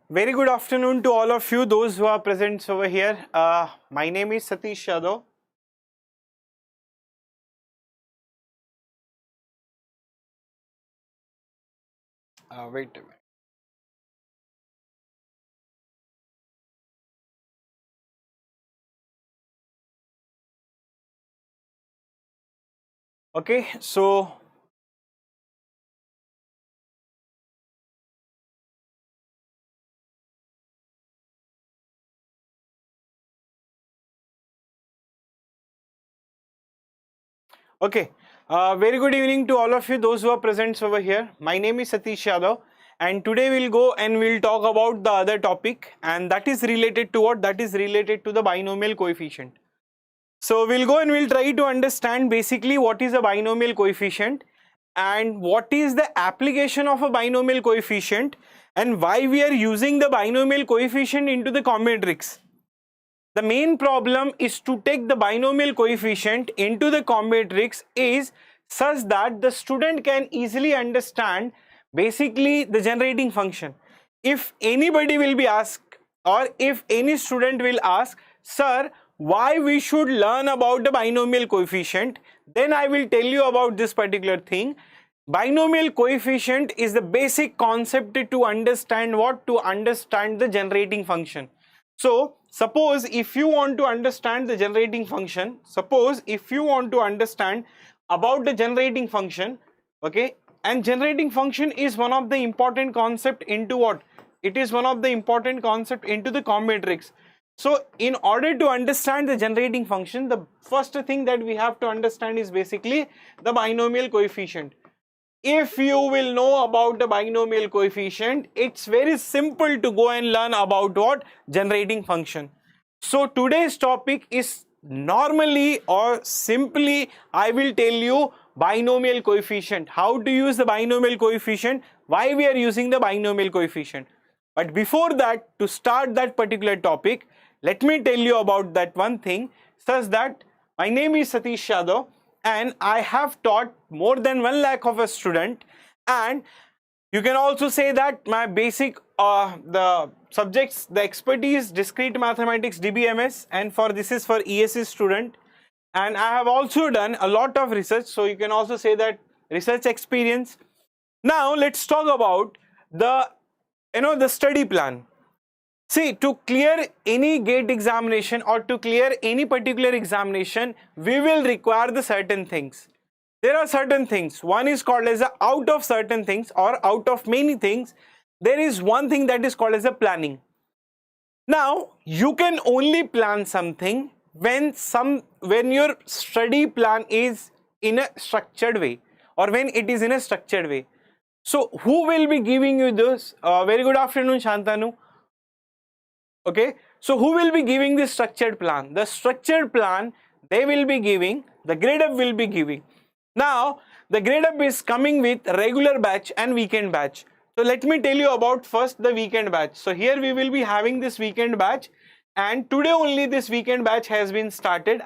Very good afternoon to all of you, those who are present over here. My name is Satish Sir. Wait a minute. Okay, so very good evening to all of you, those who are present over here. My name is Satish Yadav, and today we'll go and we'll talk about the other topic, and that is related to what? That is related to the binomial coefficient. So we'll go and we'll try to understand basically what is a binomial coefficient and what is the application of a binomial coefficient and why we are using the binomial coefficient into the combinatorics. The main problem is to take the binomial coefficient into the combinatorics is such that the student can easily understand basically the generating function. If anybody will be asked, or if any student will ask, sir, why we should learn about the binomial coefficient, then I will tell you about this particular thing. Binomial coefficient is the basic concept to understand what? To understand the generating function. So suppose if you want to understand the generating function, suppose if you want to understand about the generating function, okay, and generating function is one of the important concept into what? It is one of the important concept into the combinatorics. So in order to understand the generating function, the first thing that we have to understand is basically the binomial coefficient. If you will know about the binomial coefficient, it's very simple to go and learn about what? Generating function. So today's topic is normally or simply I will tell you binomial coefficient, how to use the binomial coefficient, why we are using the binomial coefficient. But before that, to start that particular topic, let me tell you about that one thing, such that my name is Satish Yadav and I have taught more than 1 lakh of a student, and you can also say that my basic the subjects, the expertise, discrete mathematics, DBMS, and for this is for ESE student, and I have also done a lot of research, so you can also say that research experience. Now let's talk about the study plan. See, to clear any GATE examination or to clear any particular examination, we will require the certain things. There are certain things. One is called as a out of certain things or out of many things. There is one thing that is called as a planning. Now, you can only plan something when your study plan is in a structured way or when it is in a structured way. So, who will be giving you this? Very good afternoon, Shantanu. Okay, so who will be giving this structured plan? The structured plan they will be giving, the Gradeup will be giving. Now, the Gradeup is coming with regular batch and weekend batch. So let me tell you about first the weekend batch. So here we will be having this weekend batch, and today only this weekend batch has been started.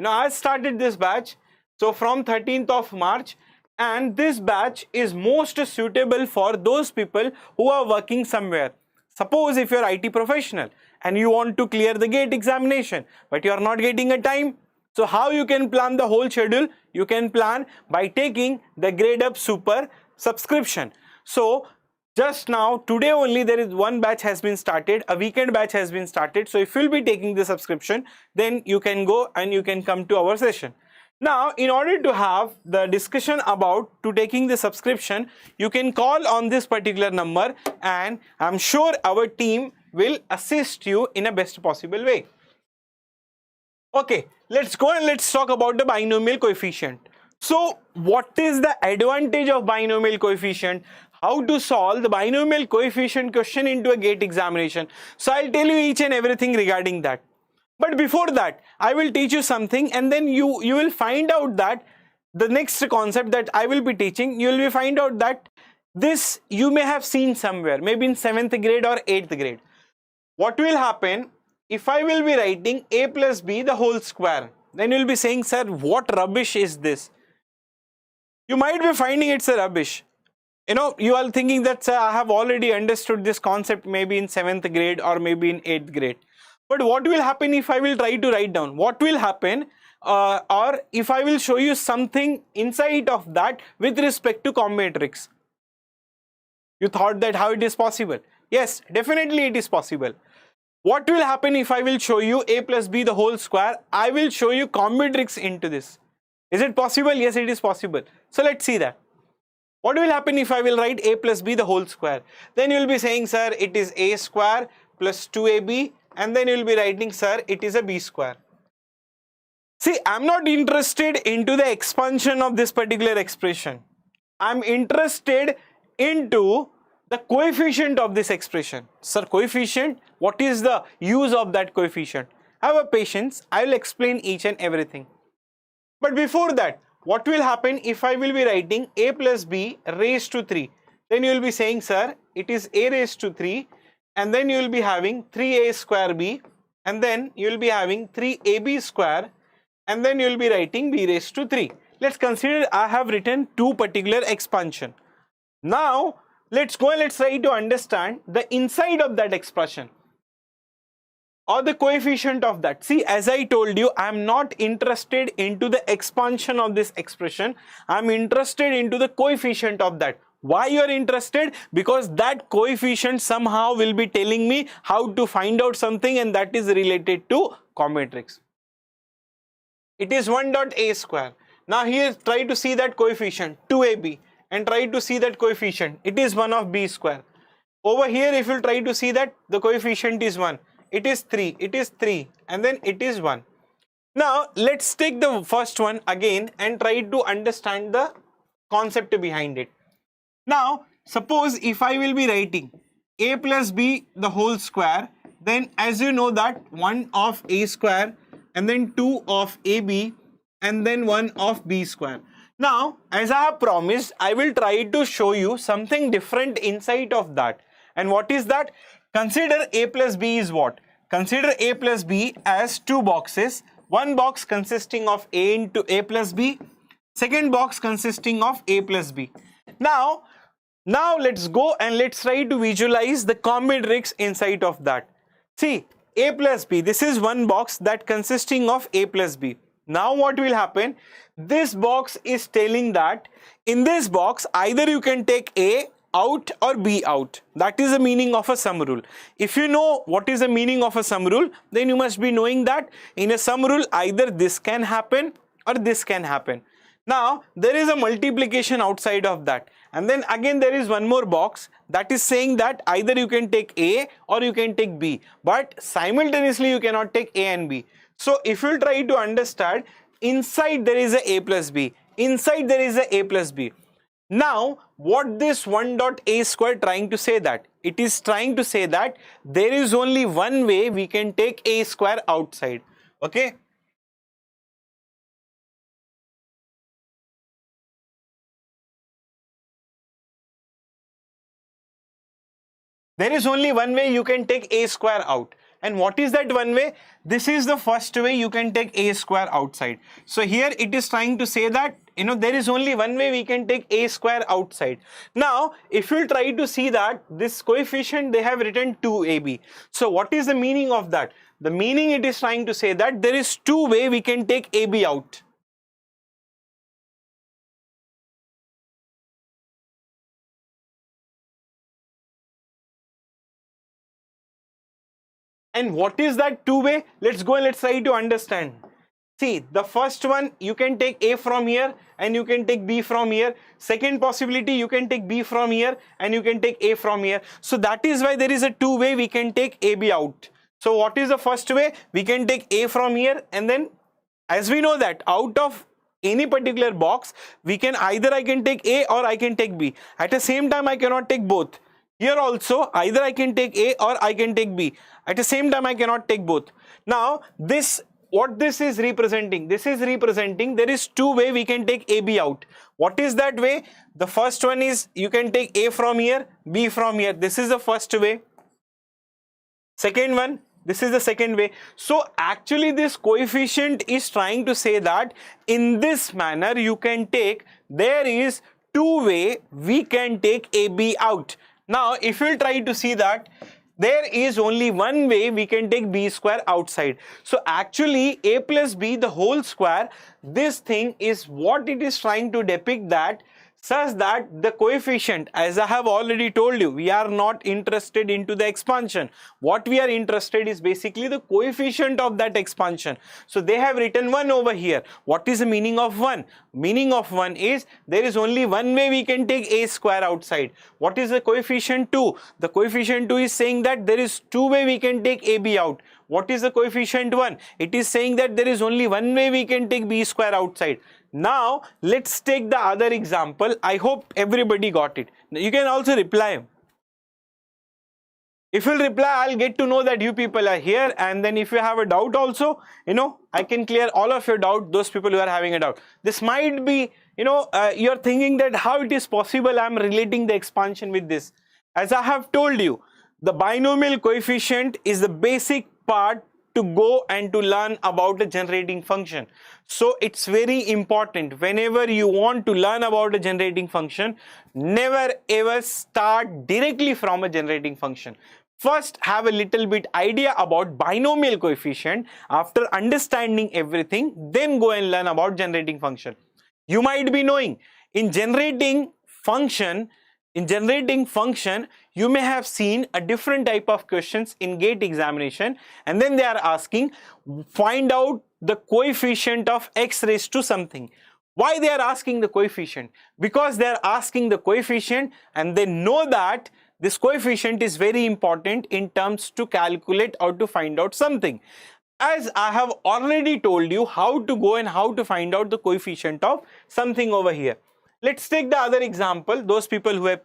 I started this batch. So from 13th of March, and this batch is most suitable for those people who are working somewhere. Suppose if you're IT professional and you want to clear the GATE examination, but you are not getting a time. So how you can plan the whole schedule? You can plan by taking the Gradeup Super subscription. So just now, today only there is one batch has been started, a weekend batch has been started. So if you'll be taking the subscription, then you can go and you can come to our session. Now, in order to have the discussion about to taking the subscription, you can call on this particular number and I'm sure our team will assist you in a best possible way. Okay, let's go and let's talk about the binomial coefficient. So, what is the advantage of binomial coefficient? How to solve the binomial coefficient question into a GATE examination? So, I'll tell you each and everything regarding that. But before that, I will teach you something, and then you will find out that the next concept that I will be teaching, you will be find out that this you may have seen somewhere, maybe in 7th grade or 8th grade. What will happen if I will be writing a plus b the whole square? Then you will be saying, sir, what rubbish is this? You might be finding it's a rubbish. You are thinking that, sir, I have already understood this concept maybe in 7th grade or maybe in 8th grade. But what will happen if I will try to write down? What will happen or if I will show you something inside of that with respect to combinatorics? You thought that how it is possible? Yes, definitely it is possible. What will happen if I will show you a plus b the whole square? I will show you combinatorics into this. Is it possible? Yes, it is possible. So let's see that. What will happen if I will write a plus b the whole square? Then you will be saying, sir, it is a square plus 2ab, and then you will be writing, sir, it is a b square. See, I am not interested into the expansion of this particular expression. I am interested into the coefficient of this expression. Sir, coefficient, what is the use of that coefficient? Have a patience, I will explain each and everything. But before that, what will happen if I will be writing a plus b raised to 3? Then you will be saying, sir, it is a raised to 3, and then you will be having 3a square b, and then you will be having 3ab square, and then you will be writing b raised to 3. Let's consider I have written two particular expansion. Now, let's go and let's try to understand the inside of that expression or the coefficient of that. See, as I told you, I am not interested into the expansion of this expression. I am interested into the coefficient of that. Why you are interested? Because that coefficient somehow will be telling me how to find out something, and that is related to combinatorics. It is 1 dot a square. Now here try to see that coefficient 2ab and try to see that coefficient. It is 1 of b square. Over here if you try to see that the coefficient is 1. It is 3, it is 3, and then it is 1. Now let's take the first one again and try to understand the concept behind it. Now suppose if I will be writing a plus b the whole square, then as you know that 1 of a square and then 2 of ab and then 1 of b square. Now as I have promised, I will try to show you something different inside of that. And what is that? Consider a plus b is what? Consider a plus b as two boxes. One box consisting of a into a plus b, second box consisting of a plus b. Now let's go and let's try to visualize the combinatorics inside of that. See, a plus b, this is one box that consisting of a plus b. Now what will happen? This box is telling that in this box either you can take a out or b out. That is the meaning of a sum rule. If you know what is the meaning of a sum rule, then you must be knowing that in a sum rule either this can happen or this can happen. Now there is a multiplication outside of that, and then again there is one more box that is saying that either you can take a or you can take b, but simultaneously you cannot take a and b. So if you try to understand, inside there is a plus b, inside there is a plus b. Now what this 1 dot a square trying to say that? It is trying to say that there is only one way we can take a square outside. Okay. There is only one way you can take a square out. And what is that one way? This is the first way you can take a square outside. So here it is trying to say that there is only one way we can take a square outside. Now if you try to see that this coefficient they have written 2ab. So what is the meaning of that? The meaning it is trying to say that there is two way we can take ab out. And what is that two way? Let's go and let's try to understand. See, the first one you can take a from here and you can take b from here. Second possibility you can take b from here and you can take a from here. So that is why there is a two way we can take ab out. So what is the first way? We can take a from here, and then as we know that out of any particular box we can either I can take a or I can take b. At the same time I cannot take both. Here also either I can take a or I can take b. At the same time I cannot take both. Now what this is representing? This is representing there is two way we can take ab out. What is that way? The first one is you can take a from here, b from here. This is the first way. Second one, this is the second way. So actually this coefficient is trying to say that in this manner you can take, there is two way we can take AB out. Now if we'll try to see that, there is only one way we can take B square outside. So actually A plus B the whole square, this thing is what it is trying to depict, that such that the coefficient, as I have already told you, we are not interested into the expansion. What we are interested is basically the coefficient of that expansion. So they have written 1 over here. What is the meaning of 1? Meaning of 1 is there is only one way we can take A square outside. What is the coefficient 2? The coefficient 2 is saying that there is two way we can take AB out. What is the coefficient 1? It is saying that there is only one way we can take B square outside. Now let's take the other example. I hope everybody got it. You can also reply. If you'll reply, I'll get to know that you people are here, and then if you have a doubt also, I can clear all of your doubt, those people who are having a doubt. This might be, you're thinking that how it is possible I'm relating the expansion with this. As I have told you, the binomial coefficient is the basic part to go and to learn about a generating function. So it's very important, whenever you want to learn about a generating function, never ever start directly from a generating function. First have a little bit idea about binomial coefficient. After understanding everything, then go and learn about generating function. You might be knowing in generating function, you may have seen a different type of questions in GATE examination, and then they are asking, find out the coefficient of x raised to something. Why they are asking the coefficient? Because they are asking the coefficient and they know that this coefficient is very important in terms to calculate or to find out something. As I have already told you how to go and how to find out the coefficient of something over here. Let's take the other example, those people who have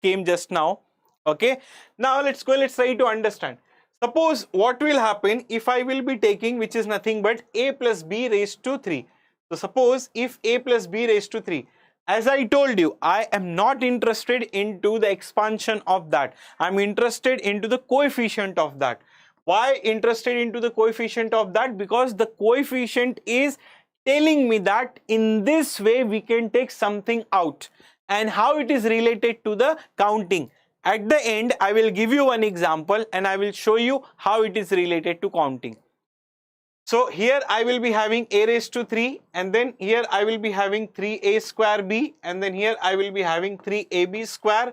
came just now. Okay, now let's try to understand. Suppose what will happen if I will be taking, which is nothing but a plus b raised to 3. So suppose if a plus b raised to 3, as I told you, I am not interested into the expansion of that. I'm interested into the coefficient of that. Why interested into the coefficient of that? Because the coefficient is telling me that in this way we can take something out, and how it is related to the counting. At the end, I will give you one example and I will show you how it is related to counting. So here I will be having a raised to 3, and then here I will be having 3a square b, and then here I will be having 3ab square,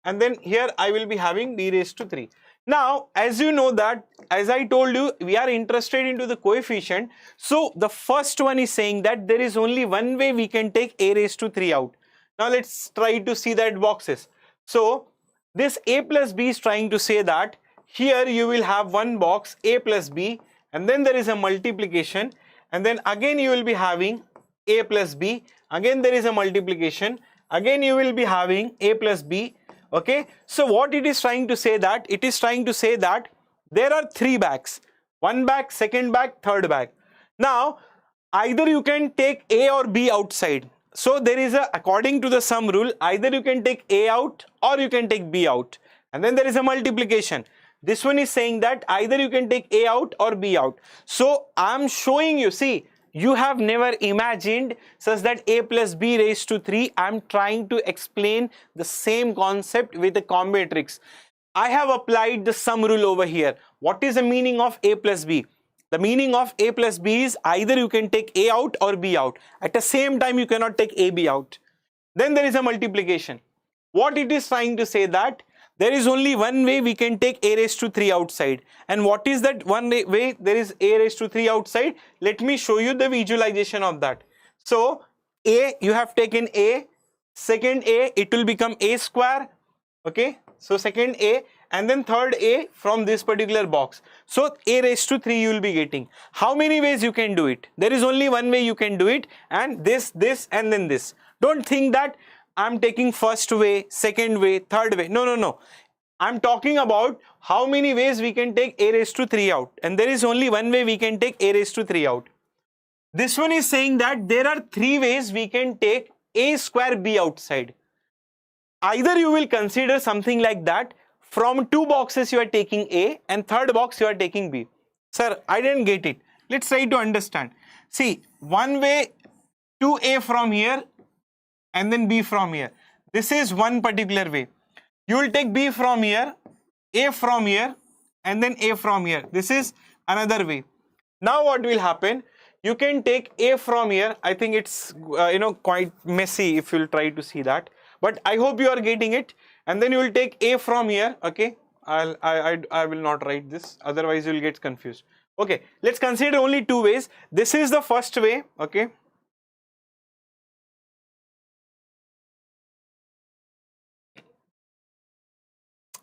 and then here I will be having b raised to 3. Now, as you know that, as I told you, we are interested into the coefficient. So the first one is saying that there is only one way we can take a raised to 3 out. Now let's try to see that boxes. So this a plus b is trying to say that here you will have one box a plus b, and then there is a multiplication, and then again you will be having a plus b, again there is a multiplication, again you will be having a plus b. Okay, so what it is trying to say that, it is trying to say that there are 3 bags, one bag, second bag, third bag. Now either you can take a or b outside. So there is a, according to the sum rule, either you can take a out or you can take b out, and then there is a multiplication. This one is saying that either you can take a out or b out. So I am showing you, see, you have never imagined such that a plus b raised to 3. I am trying to explain the same concept with the combinatorics. I have applied the sum rule over here. What is the meaning of a plus b? The meaning of a plus b is either you can take a out or b out. At the same time, you cannot take ab out. Then there is a multiplication. What it is trying to say that there is only one way we can take a raised to 3 outside. And what is that one way there is a raised to 3 outside? Let me show you the visualization of that. So a, you have taken a, second a, it will become a square. Okay, so second a, and then third a from this particular box. So a raised to 3 you will be getting. How many ways you can do it? There is only one way you can do it, and this, and then this. Don't think that I'm taking first way, second way, third way. No, no, no. I'm talking about how many ways we can take a raised to 3 out, and there is only one way we can take a raised to 3 out. This one is saying that there are 3 ways we can take a square b outside. Either you will consider something like that, from 2 boxes you are taking a and third box you are taking b. Sir, I didn't get it. Let's try to understand. See, one way 2a from here and then B from here. This is one particular way. You will take B from here, A from here, and then A from here. This is another way. Now what will happen? You can take A from here. I think it's quite messy if you'll try to see that, but I hope you are getting it. And then you will take A from here. Okay, I will not write this, otherwise you will get confused. Okay, let's consider only two ways. This is the first way. Okay,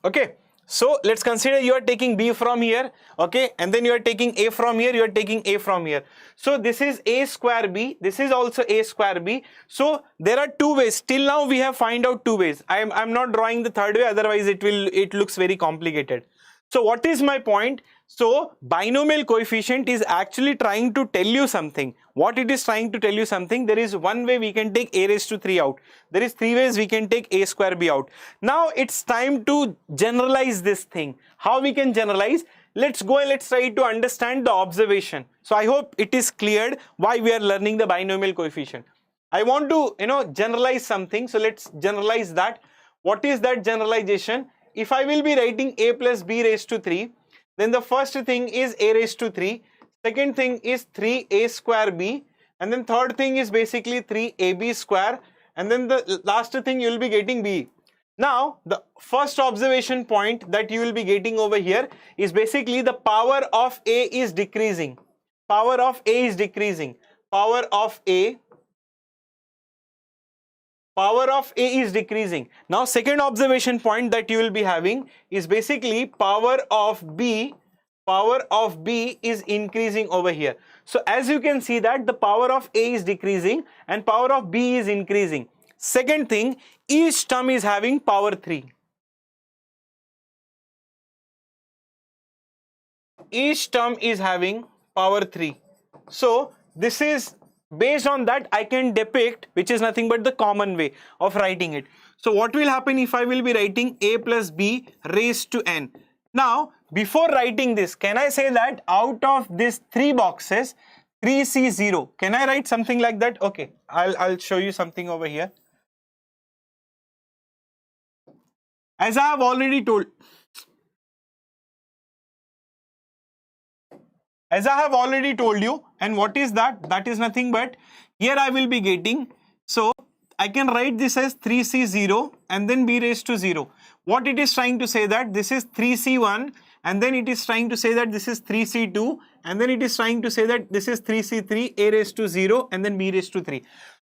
okay, so let's consider you are taking B from here, okay, and then you are taking A from here, you are taking A from here. So this is A square B, this is also A square B. So there are two ways. Till now we have find out two ways. I'm not drawing the third way, otherwise it looks very complicated. So what is my point? So binomial coefficient is actually trying to tell you something. What it is trying to tell you something, there is one way we can take A raised to 3 out. There is three ways we can take A square B out. Now it's time to generalize this thing. How we can generalize? Let's go and let's try to understand the observation. So I hope it is cleared why we are learning the binomial coefficient. I want to generalize something. So let's generalize that. What is that generalization? If I will be writing A plus B raised to 3, then the first thing is A raised to 3, second thing is 3A square B, and then third thing is basically 3AB square, and then the last thing you will be getting B. Now the first observation point that you will be getting over here is basically the power of A is decreasing. Power of A is decreasing. Power of A is decreasing. Now second observation point that you will be having is basically power of B is increasing over here. So as you can see that the power of A is decreasing and power of B is increasing. Second thing, each term is having power 3. Each term is having power 3. So this is based on that I can depict, which is nothing but the common way of writing it. So what will happen if I will be writing A plus B raised to n? Now before writing this, can I say that out of these three boxes 3C0, can I write something like that? Okay, I'll show you something over here. As I have already told you, and what is that? That is nothing but here I will be getting, so I can write this as 3C0 and then B raised to 0. What it is trying to say that this is 3C1 and then it is trying to say that this is 3C2 and then it is trying to say that this is 3C3, A raised to 0 and then B raised to 3.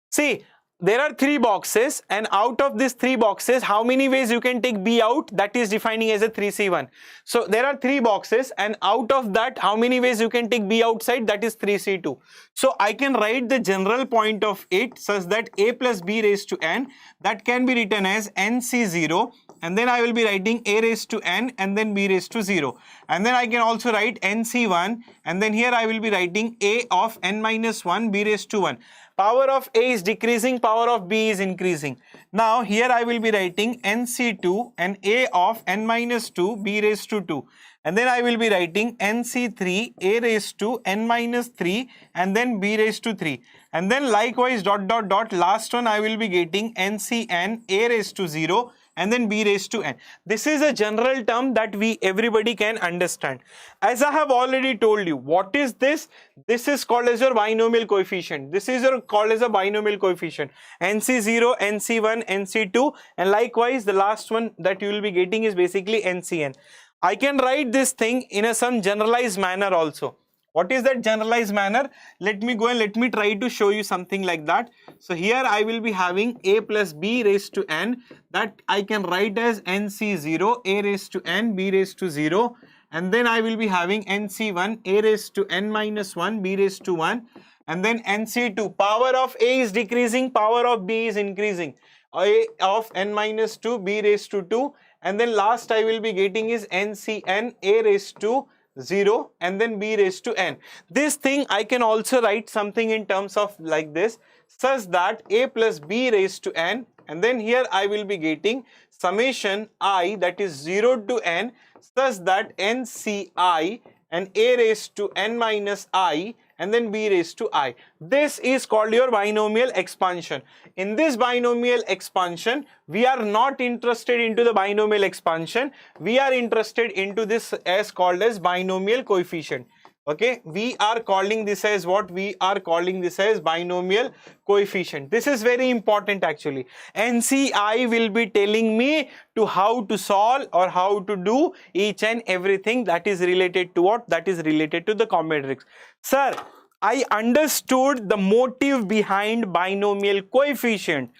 See, there are three boxes and out of these three boxes, how many ways you can take B out? That is defining as a 3C1. So there are three boxes and out of that, how many ways you can take B outside? That is 3C2. So I can write the general point of it such that A plus B raised to n, that can be written as NC0, and then I will be writing A raised to n and then B raised to 0. And then I can also write NC1 and then here I will be writing A of n minus 1 B raised to 1. Power of A is decreasing, power of B is increasing. Now here I will be writing NC2 and A of n minus 2 B raised to 2. And then I will be writing NC3 A raised to n minus 3 and then B raised to 3. And then likewise dot dot dot, last one I will be getting NCN A raised to 0 and then B raised to n. This is a general term that everybody can understand. As I have already told you, what is this? This is called as your binomial coefficient. This is called as a binomial coefficient. NC0, NC1, NC2, and likewise the last one that you will be getting is basically NCN. I can write this thing in some generalized manner also. What is that generalized manner? Let me go and let me try to show you something like that. So here I will be having A plus B raised to n, that I can write as NC0 A raised to n B raised to 0, and then I will be having NC1 A raised to n minus 1 B raised to 1, and then NC2 power of A is decreasing, power of B is increasing, A of n minus 2 B raised to 2, and then last I will be getting is NCN A raised to 0 and then B raised to n. This thing I can also write something in terms of like this, such that A plus B raised to n, and then here I will be getting summation I, that is 0 to n, such that NCI and A raised to n minus I and then b raised to I. This is called your binomial expansion. In this binomial expansion, we are not interested into the binomial expansion. We are interested into this as called as binomial coefficient. Okay, we are calling this as what? We are calling this as binomial coefficient. This is very important actually. NCI will be telling me to how to solve or how to do each and everything that is related to what? That is related to the combinatorics. Sir, I understood the motive behind binomial coefficient.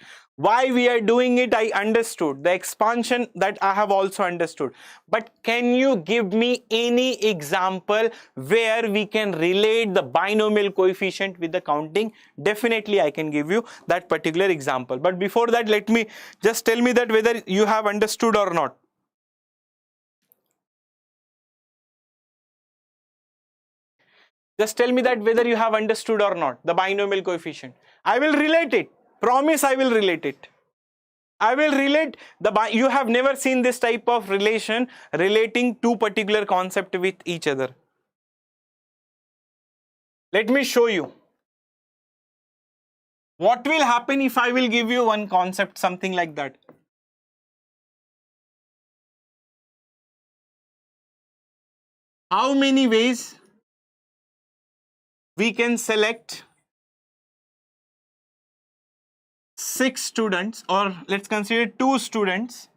Why we are doing it, I understood. The expansion, that I have also understood. But can you give me any example where we can relate the binomial coefficient with the counting? Definitely I can give you that particular example. But before that, let me just tell me that whether you have understood or not. Just tell me that whether you have understood or not the binomial coefficient. I will relate it. Promise I will relate it. I will relate you have never seen this type of relation relating two particular concepts with each other. Let me show you. What will happen if I will give you one concept, something like that? How many ways we can select 6 students, or let's consider 2 students.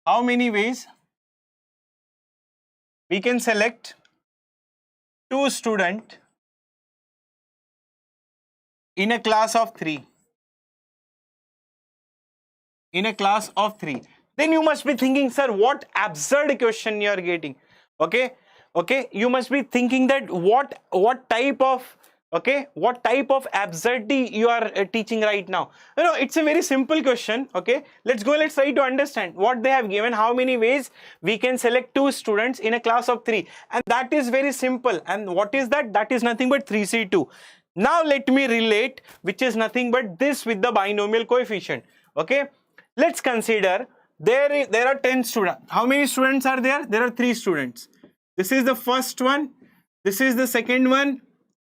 How many ways we can select 2 students in a class of 3? In a class of 3. Then you must be thinking, sir, what absurd question you are getting. Okay, you must be thinking that what type of absurdity you are teaching right now. It's a very simple question. Okay, let's try to understand what they have given. How many ways we can select 2 students in a class of 3, and that is very simple. And what is that? That is nothing but 3C2. Now let me relate, which is nothing but this with the binomial coefficient. Okay, let's consider there are 10 students. How many students are there? There are 3 students. This is the first one, this is the second one,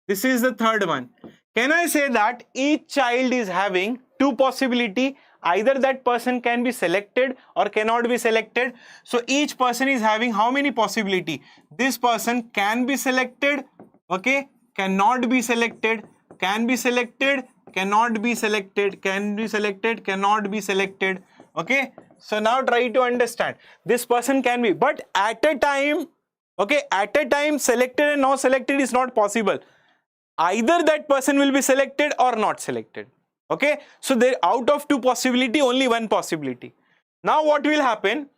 this is the third one. Can I say that each child is having 2 possibility? Either that person can be selected or cannot be selected. So each person is having how many possibility? This person can be selected, okay, cannot be selected, can be selected, cannot be selected, can be selected, cannot be selected. Okay, so now try to understand. This person can be, but at a time, okay, at a time selected and not selected is not possible. Either that person will be selected or not selected. Okay, so there out of 2 possibility, only 1 possibility. Now what will happen?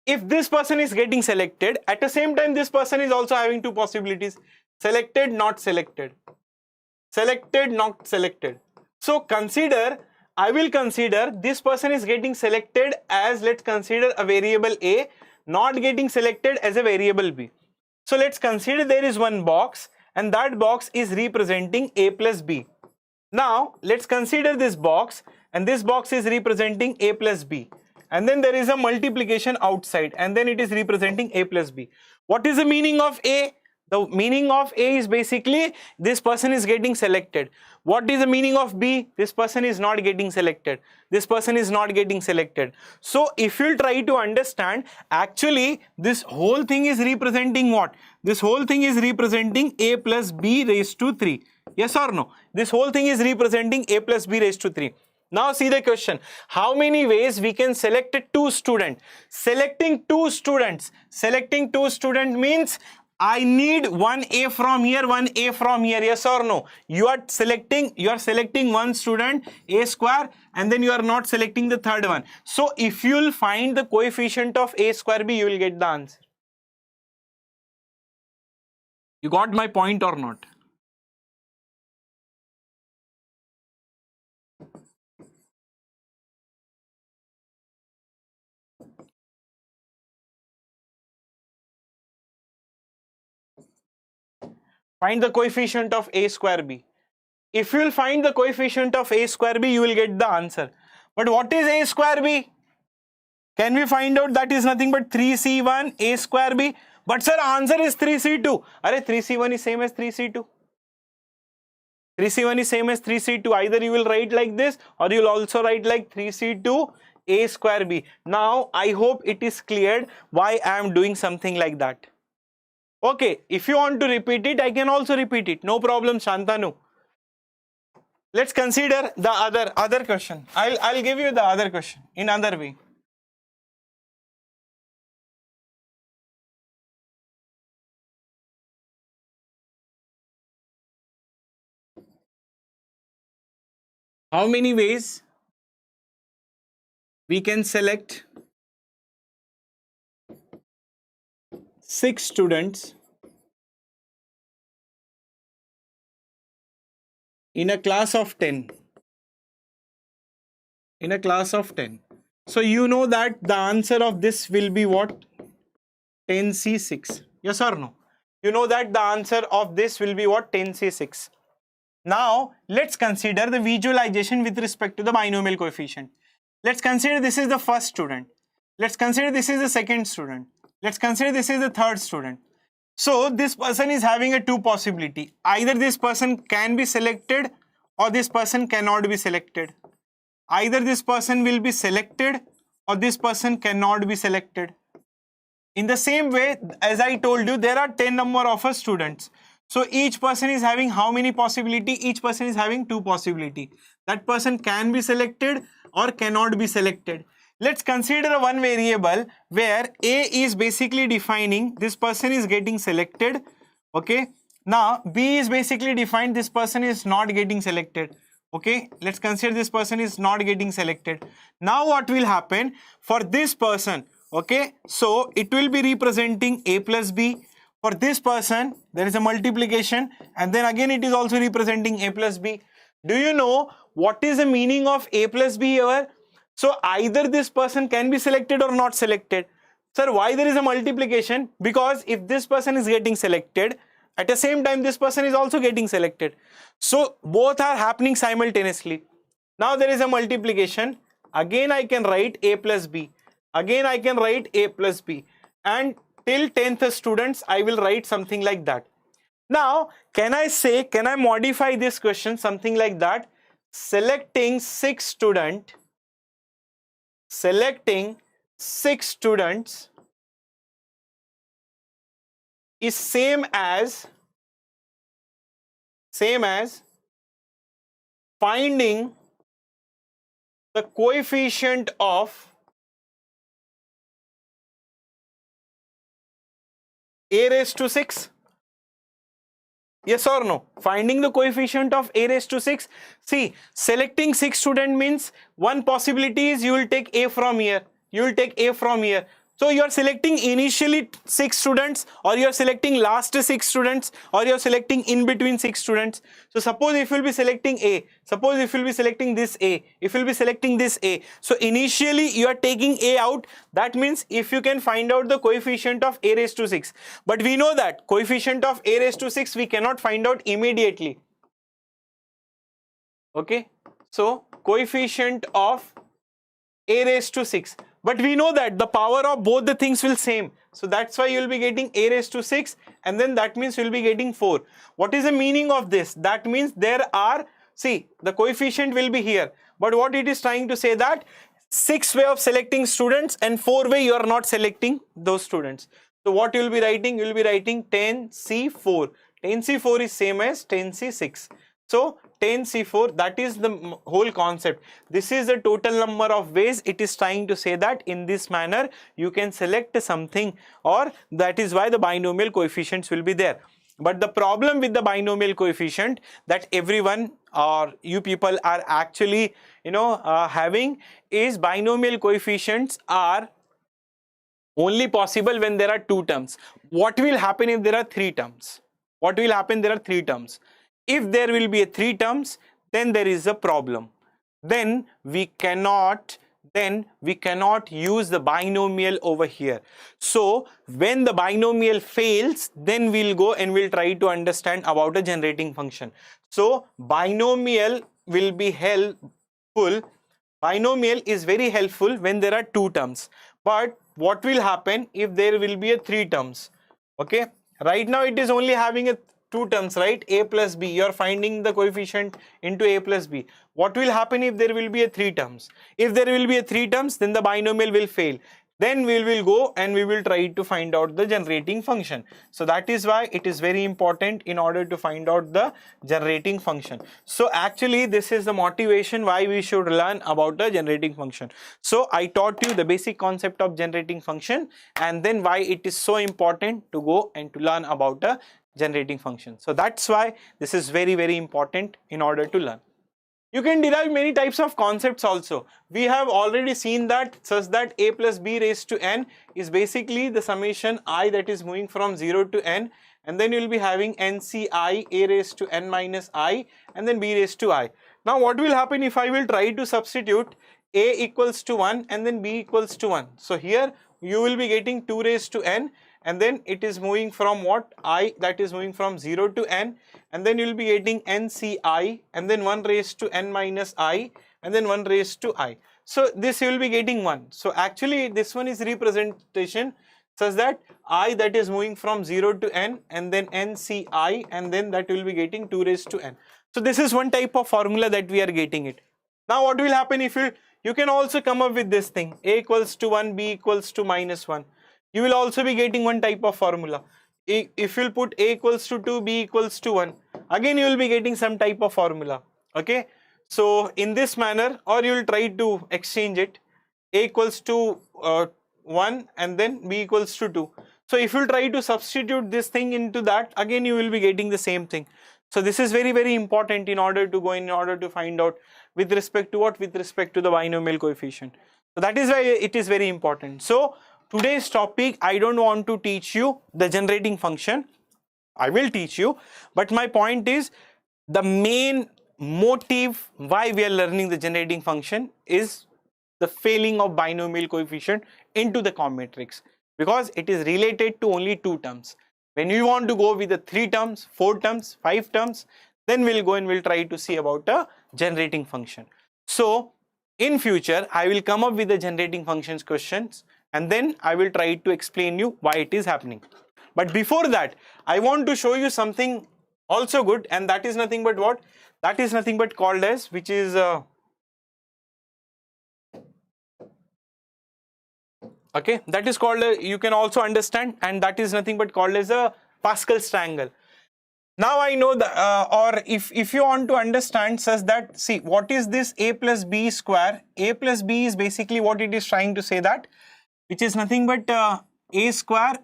If this person is getting selected, at the same time this person is also having 2 possibilities. Selected, not selected. Selected, not selected. So I will consider this person is getting selected as, let's consider a variable A, not getting selected as a variable B. So let's consider there is one box, and that box is representing A plus B. Now let's consider this box, and this box is representing A plus B, and then there is a multiplication outside, and then it is representing A plus B. What is the meaning of A? The meaning of A is basically this person is getting selected. What is the meaning of B? This person is not getting selected. This person is not getting selected. So if you try to understand, actually this whole thing is representing what? This whole thing is representing A plus B raised to 3. Yes or no? This whole thing is representing A plus B raised to 3. Now see the question. How many ways we can select 2 students? Selecting 2 students. Selecting 2 students means I need one A from here, one A from here. Yes or no? You are selecting one student, A square, and then you are not selecting the third one. So if you will find the coefficient of A square B, you will get the answer. You got my point or not? Find the coefficient of A square B. If you will find the coefficient of A square B, you will get the answer. But what is A square B? Can we find out? That is nothing but 3C1 A square B. But sir, answer is 3C2. Arey, 3C1 is same as 3C2. 3C1 is same as 3C2. Either you will write like this or you will also write like 3C2 A square B. Now, I hope it is cleared why I am doing something like that. Okay, if you want to repeat it, I can also repeat it. No problem, Shantanu. Let's consider the other question. I'll give you the other question in other way. How many ways we can select 6 students in a class of 10? In a class of 10. So you know that the answer of this will be what? 10C6. Yes or no? You know that the answer of this will be what? 10C6. Now, let's consider the visualization with respect to the binomial coefficient. Let's consider this is the first student. Let's consider this is the second student. Let's consider this is the third student. So, this person is having a 2 possibility. Either this person can be selected or this person cannot be selected. Either this person will be selected or this person cannot be selected. In the same way, as I told you, there are 10 number of students. So each person is having how many possibility? Each person is having 2 possibility. That person can be selected or cannot be selected. Let's consider one variable where A is basically defining this person is getting selected. Okay. Now B is basically defined this person is not getting selected. Okay. Let's consider this person is not getting selected. Now what will happen for this person? Okay. So it will be representing A plus B. For this person, there is a multiplication and then again it is also representing A plus B. Do you know what is the meaning of A plus B here? So either this person can be selected or not selected. Sir, why there is a multiplication? Because if this person is getting selected, at the same time this person is also getting selected. So both are happening simultaneously. Now there is a multiplication. Again I can write A plus B. Again I can write A plus B. And till 10th students, I will write something like that. Now, can I modify this question something like that? Selecting 6 students is same as finding the coefficient of A raised to 6. Yes or no? Finding the coefficient of A raised to 6. See, selecting 6 student means one possibility is you will take A from here. You will take A from here. So you are selecting initially 6 students or you are selecting last 6 students or you are selecting in between 6 students. So suppose if you will be selecting A, suppose if you will be selecting this A, if you will be selecting this A. So initially you are taking A out. That means if you can find out the coefficient of A raised to 6. But we know that coefficient of A raised to 6 we cannot find out immediately. Okay. So coefficient of A raised to 6. But we know that the power of both the things will same. So that's why you will be getting A raised to 6 and then that means you will be getting 4. What is the meaning of this? That means there are, see, the coefficient will be here. But what it is trying to say that 6 way of selecting students and 4 way you are not selecting those students. So what you will be writing? You will be writing 10C4. 10C4 is same as 10C6. So 10C4, that is the whole concept. This is the total number of ways it is trying to say that in this manner you can select something, or that is why the binomial coefficients will be there. But the problem with the binomial coefficient that everyone or you people are actually having is binomial coefficients are only possible when there are 2 terms. What will happen if there are 3 terms? What will happen? There are 3 terms. If there will be 3 terms, then there is a problem. Then we cannot use the binomial over here. So when the binomial fails, then we'll go and we'll try to understand about a generating function. So binomial will be helpful. Binomial is very helpful when there are 2 terms. But what will happen if there will be 3 terms? Okay, right now it is only having a two terms, right? A plus b, you are finding the coefficient into a plus b. What will happen if there will be a three terms? If there will be a three terms, then the binomial will fail. Then we will go and we will try to find out the generating function. So that is why it is very important in order to find out the generating function. So actually this is the motivation why we should learn about the generating function. So I taught you the basic concept of generating function, and then why it is so important to go and to learn about the generating function. So that's why this is very, very important in order to learn. You can derive many types of concepts also. We have already seen that such that a plus b raised to n is basically the summation I that is moving from 0 to n, and then you will be having nci a raised to n minus I and then b raised to I. Now what will happen if I will try to substitute a equals to 1 and then b equals to 1? So here you will be getting 2 raised to n, and then it is moving from what? I that is moving from 0 to n, and then you will be getting nci and then 1 raised to n minus I and then 1 raised to I. So this you will be getting 1. So actually this one is representation such that I that is moving from 0 to n and then nci and then that will be getting 2 raised to n. So this is one type of formula that we are getting it. Now what will happen if you can also come up with this thing, a equals to 1, b equals to minus 1. You will also be getting one type of formula. If you will put a equals to 2, b equals to 1, again you will be getting some type of formula. Okay, so in this manner, or you will try to exchange it, a equals to 1 and then b equals to 2. So if you try to substitute this thing into that, again you will be getting the same thing. So this is very, very important in order to find out with respect to what? With respect to the binomial coefficient. So that is why it is very important. So today's topic, I don't want to teach you the generating function. I will teach you, but my point is the main motive why we are learning the generating function is the failing of binomial coefficient into the combinatorics, because it is related to only two terms. When you want to go with the 3 terms, 4 terms, 5 terms, then we'll go and we'll try to see about a generating function. So in future, I will come up with the generating functions questions, and then I will try to explain you why it is happening. But before that, I want to show you something also good, and that is nothing but what? That is nothing but called as, which is okay, that is called you can also understand, and that is nothing but called as a Pascal's triangle. Now I know that or if you want to understand such that, see, what is this a plus b square? A plus b is basically what it is trying to say, that which is nothing but a square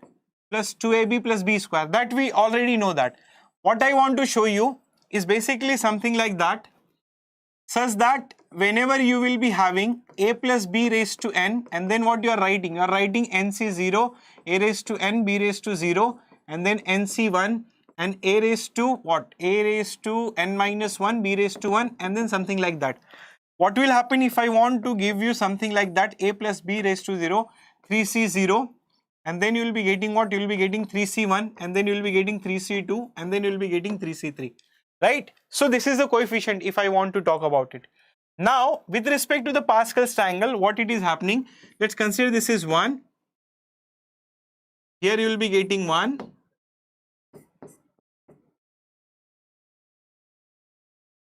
plus 2ab plus b square. That we already know that. What I want to show you is basically something like that, such that whenever you will be having a plus b raised to n, and then what you are writing? You are writing nc0, a raised to n, b raised to 0, and then nc1 and a raised to what? A raised to n minus 1, b raised to 1, and then something like that. What will happen if I want to give you something like that? A plus b raised to 0, 3c0, and then you will be getting what? You will be getting 3c1, and then you will be getting 3c2, and then you will be getting 3c3. Right? So this is the coefficient if I want to talk about it. Now with respect to the Pascal's triangle, what it is happening? Let's consider this is 1. Here you will be getting 1.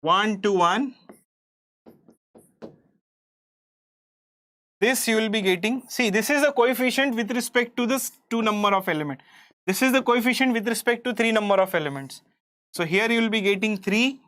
1 to 1. This you will be getting, see, this is the coefficient with respect to this 2 number of element. This is the coefficient with respect to 3 number of elements. So here you will be getting 3.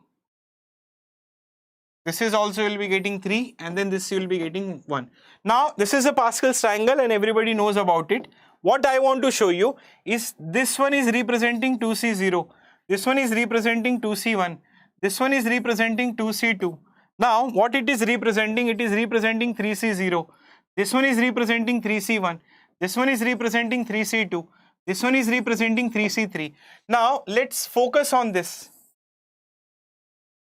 This is also you will be getting 3, and then this you will be getting 1. Now this is a Pascal's triangle and everybody knows about it. What I want to show you is this one is representing 2c0. This one is representing 2c1. This one is representing 2c2. Now what it is representing? It is representing 3c0. This one is representing 3c1. This one is representing 3c2. This one is representing 3c3. Now let's focus on this.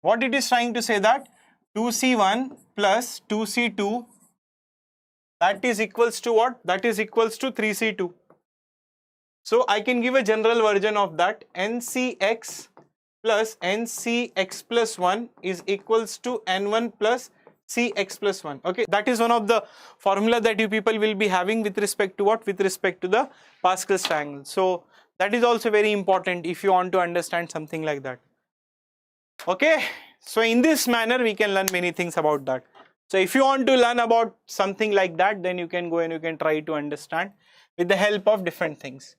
What it is trying to say, that 2c1 plus 2c2, that is equals to what? That is equals to 3c2. So I can give a general version of that. ncx plus ncx plus 1 is equals to n1 plus cx plus 1. Okay, that is one of the formula that you people will be having with respect to what? With respect to the Pascal's triangle. So That is also very important if you want to understand something like that. Okay, so in this manner we can learn many things about that. So if you want to learn about something like that, then you can go and you can try to understand with the help of different things.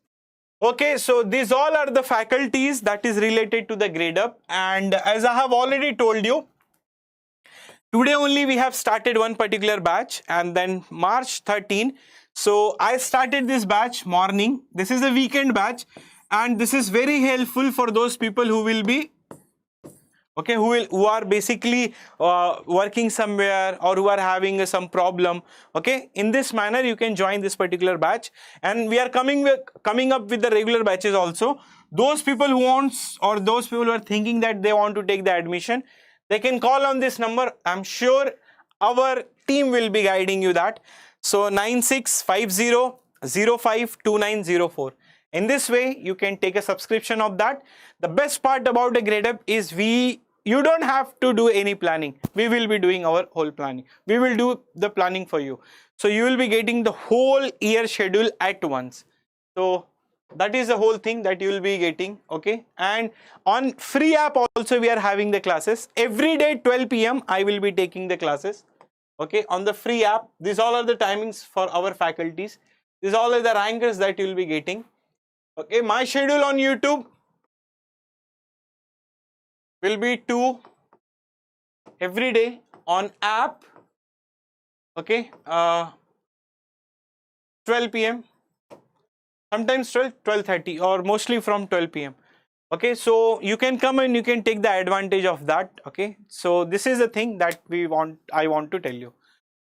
Okay, so these all are the faculties that is related to the Gradeup, and as I have already told you, today only we have started one particular batch, and then March 13. So I started this batch morning. This is a weekend batch, and this is very helpful for those people who will be who are basically working somewhere or who are having some problem. Okay, in this manner you can join this particular batch, and we are coming up with the regular batches also. Those people who wants, or those people who are thinking that they want to take the admission, they can call on this number. I'm sure our team will be guiding you that. So 9650052904. In this way you can take a subscription of that. The best part about the Gradeup is you don't have to do any planning. We will be doing our whole planning. We will do the planning for you. So you will be getting the whole year schedule at once. So that is the whole thing that you will be getting. Okay, and on free app also we are having the classes. Every day 12 PM I will be taking the classes. Okay, on the free app. These all are the timings for our faculties. These all are the rankers that you will be getting. Okay, my schedule on YouTube will be 2 every day. On app, okay, 12 PM, sometimes 12:30, or mostly from 12 PM. Okay, so you can come and you can take the advantage of that. Okay, so this is the thing that I want to tell you.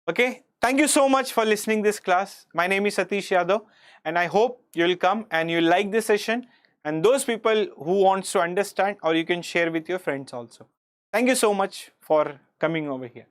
Okay, thank you so much for listening this class. My name is Satish Yadav, and I hope you will come and you will like this session, and those people who wants to understand, or you can share with your friends also. Thank you so much for coming over here.